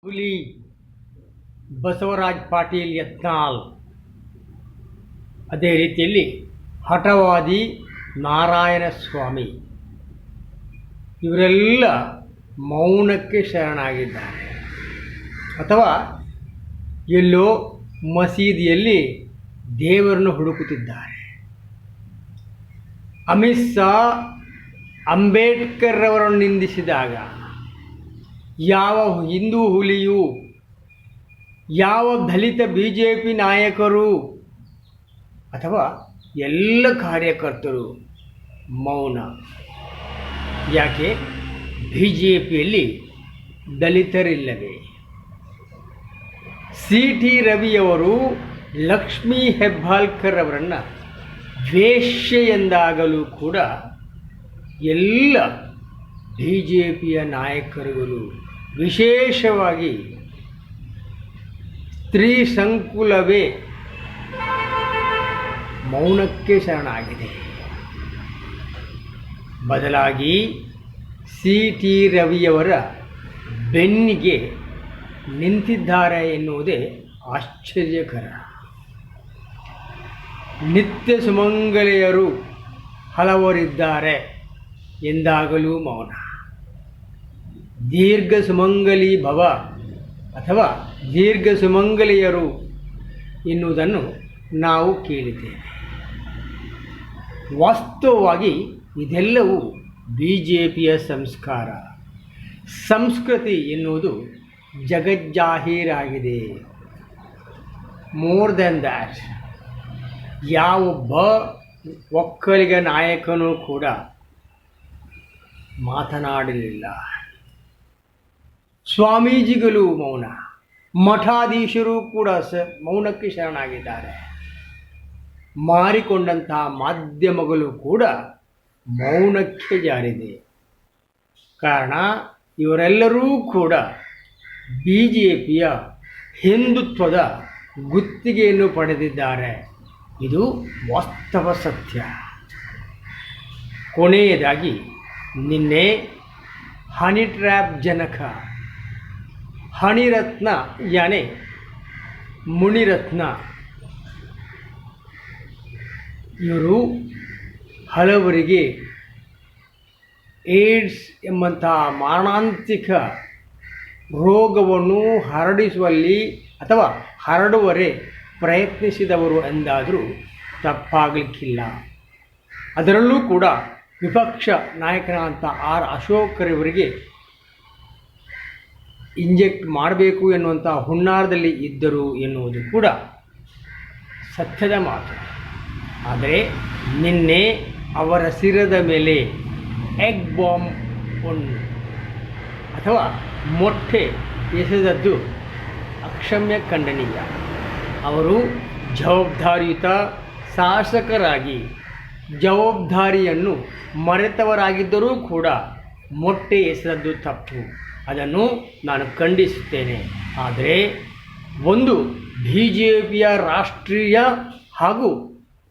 ಹುಲಿ ಬಸವರಾಜ್ ಪಾಟೀಲ್ ಯತ್ನಾಳ್, ಅದೇ ರೀತಿಯಲ್ಲಿ ಹಠವಾದಿ ನಾರಾಯಣ ಸ್ವಾಮಿ, ಇವರೆಲ್ಲ ಮೌನಕ್ಕೆ ಶರಣಾಗಿದ್ದಾರೆ ಅಥವಾ ಎಲ್ಲೋ ಮಸೀದಿಯಲ್ಲಿ ದೇವರನ್ನು ಹುಡುಕುತ್ತಿದ್ದಾರೆ. ಅಮಿತ್ ಶಾ ಅಂಬೇಡ್ಕರ್ ಅವರನ್ನು ನಿಂದಿಸಿದಾಗ ಯಾವ ಹಿಂದೂ ಹುಲಿಯು, ಯಾವ ದಲಿತ BJP ನಾಯಕರು ಅಥವಾ ಎಲ್ಲ ಕಾರ್ಯಕರ್ತರು ಮೌನ. ಯಾಕೆ? BJPಯಲ್ಲಿ ದಲಿತರಿಲ್ಲವೇ? CT ರವಿಯವರು ಲಕ್ಷ್ಮೀ ಹೆಬ್ಬಾಳ್ಕರ್ ಅವರನ್ನು ವೇಶ್ಯೆ ಎಂದಾಗಲೂ ಕೂಡ ಎಲ್ಲ BJPಯ ನಾಯಕರುಗಳು, ವಿಶೇಷವಾಗಿ ಸ್ತ್ರೀ ಸಂಕುಲವೇ ಮೌನಕ್ಕೆ ಶರಣಾಗಿದೆ. ಬದಲಾಗಿ CT ರವಿಯವರ ಬೆನ್ನಿಗೆ ನಿಂತಿದ್ದಾರೆ ಎನ್ನುವುದೇ ಆಶ್ಚರ್ಯಕರ. ನಿತ್ಯ ಸುಮಂಗಲೆಯರು ಹಲವರಿದ್ದಾರೆ ಎಂದಾಗಲೂ ಮೌನ. ದೀರ್ಘ ಸುಮಂಗಲಿ ಭವ ಅಥವಾ ದೀರ್ಘ ಸುಮಂಗಲಿಯರು ಎನ್ನುವುದನ್ನು ನಾವು ಕೇಳಿದ್ದೇವೆ. ವಾಸ್ತವವಾಗಿ ಇದೆಲ್ಲವೂ BJPಯ ಸಂಸ್ಕಾರ, ಸಂಸ್ಕೃತಿ ಎನ್ನುವುದು ಜಗಜ್ಜಾಹೀರಾಗಿದೆ. ಮೋರ್ ದೆನ್ ದ್ಯಾಟ್, ಯಾವೊಬ್ಬ ಒಕ್ಕಲಿಗ ನಾಯಕನೂ ಕೂಡ ಮಾತನಾಡಲಿಲ್ಲ. ಸ್ವಾಮೀಜಿಗಳು ಮೌನ, ಮಠಾಧೀಶರು ಕೂಡ ಮೌನಕ್ಕೆ ಶರಣಾಗಿದ್ದಾರೆ. ಮಾರಿಕೊಂಡಂತಹ ಮಾಧ್ಯಮಗಳು ಕೂಡ ಮೌನಕ್ಕೆ ಜಾರಿದೆ. ಕಾರಣ, ಇವರೆಲ್ಲರೂ ಕೂಡ BJPಯ ಹಿಂದುತ್ವದ ಗುತ್ತಿಗೆಯನ್ನು ಪಡೆದಿದ್ದಾರೆ. ಇದು ವಾಸ್ತವ ಸತ್ಯ. ಕೊನೆಯದಾಗಿ, ನಿನ್ನೆ ಹನಿ ಟ್ರ್ಯಾಪ್ ಜನಕ ಹಣಿರತ್ನ ಯಾನೆ ಮುನಿರತ್ನ ಇವರು ಹಲವರಿಗೆ ಏಡ್ಸ್ ಎಂಬಂತಹ ಮಾರಣಾಂತಿಕ ರೋಗವನ್ನು ಹರಡಿಸುವಲ್ಲಿ ಅಥವಾ ಹರಡುವರೆ ಪ್ರಯತ್ನಿಸಿದವರು ಎಂದಾದರೂ ತಪ್ಪಾಗಲಿಕ್ಕಿಲ್ಲ. ಅದರಲ್ಲೂ ಕೂಡ ವಿಪಕ್ಷ ನಾಯಕನಾದಂಥ R. ಅಶೋಕರವರಿಗೆ ಇಂಜೆಕ್ಟ್ ಮಾಡಬೇಕು ಎನ್ನುವಂಥ ಹುನ್ನಾರದಲ್ಲಿ ಇದ್ದರು ಎನ್ನುವುದು ಕೂಡ ಸತ್ಯದ ಮಾತು. ಆದರೆ ನಿನ್ನೆ ಅವರ ಶಿರದ ಮೇಲೆ ಎಗ್ ಬಾಂಬ್ ಅಥವಾ ಮೊಟ್ಟೆ ಎಸೆದದ್ದು ಅಕ್ಷಮ್ಯ ಖಂಡನೀಯ. ಅವರು ಜವಾಬ್ದಾರಿಯುತ ಶಾಸಕರಾಗಿ ಜವಾಬ್ದಾರಿಯನ್ನು ಮರೆತವರಾಗಿದ್ದರೂ ಕೂಡ ಮೊಟ್ಟೆ ಎಸೆದದ್ದು ತಪ್ಪು. ಅದನ್ನು ನಾನು ಖಂಡಿಸುತ್ತೇನೆ. ಆದರೆ ಒಂದು BJPಯ ರಾಷ್ಟ್ರೀಯ ಹಾಗೂ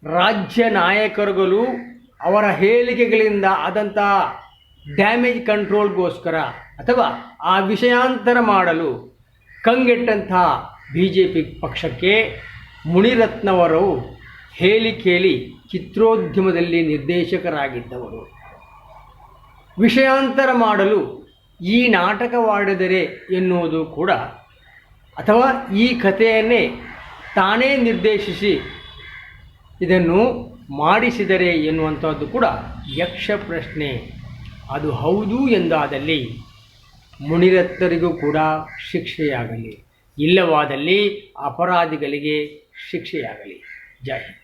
ರಾಜ್ಯ ನಾಯಕರುಗಳು ಅವರ ಹೇಳಿಕೆಗಳಿಂದ ಆದಂಥ ಡ್ಯಾಮೇಜ್ ಕಂಟ್ರೋಲ್ಗೋಸ್ಕರ ಅಥವಾ ಆ ವಿಷಯಾಂತರ ಮಾಡಲು ಕಂಗೆಟ್ಟಂಥ BJP ಪಕ್ಷಕ್ಕೆ ಮುನಿರತ್ನವರು ಹೇಳಿ ಚಿತ್ರೋದ್ಯಮದಲ್ಲಿ ನಿರ್ದೇಶಕರಾಗಿದ್ದವರು. ವಿಷಯಾಂತರ ಮಾಡಲು ಈ ನಾಟಕವಾಡಿದರೆ ಎನ್ನುವುದು ಕೂಡ, ಅಥವಾ ಈ ಕಥೆಯನ್ನೇ ತಾನೇ ನಿರ್ದೇಶಿಸಿ ಇದನ್ನು ಮಾಡಿಸಿದರೆ ಎನ್ನುವಂಥದ್ದು ಕೂಡ ಯಕ್ಷ ಪ್ರಶ್ನೆ. ಅದು ಹೌದು ಎಂದಾದಲ್ಲಿ ಮುನಿರತ್ನರಿಗೂ ಕೂಡ ಶಿಕ್ಷೆಯಾಗಲಿ, ಇಲ್ಲವಾದಲ್ಲಿ ಅಪರಾಧಿಗಳಿಗೆ ಶಿಕ್ಷೆಯಾಗಲಿ. ಜೈ ಹಿಂದ್.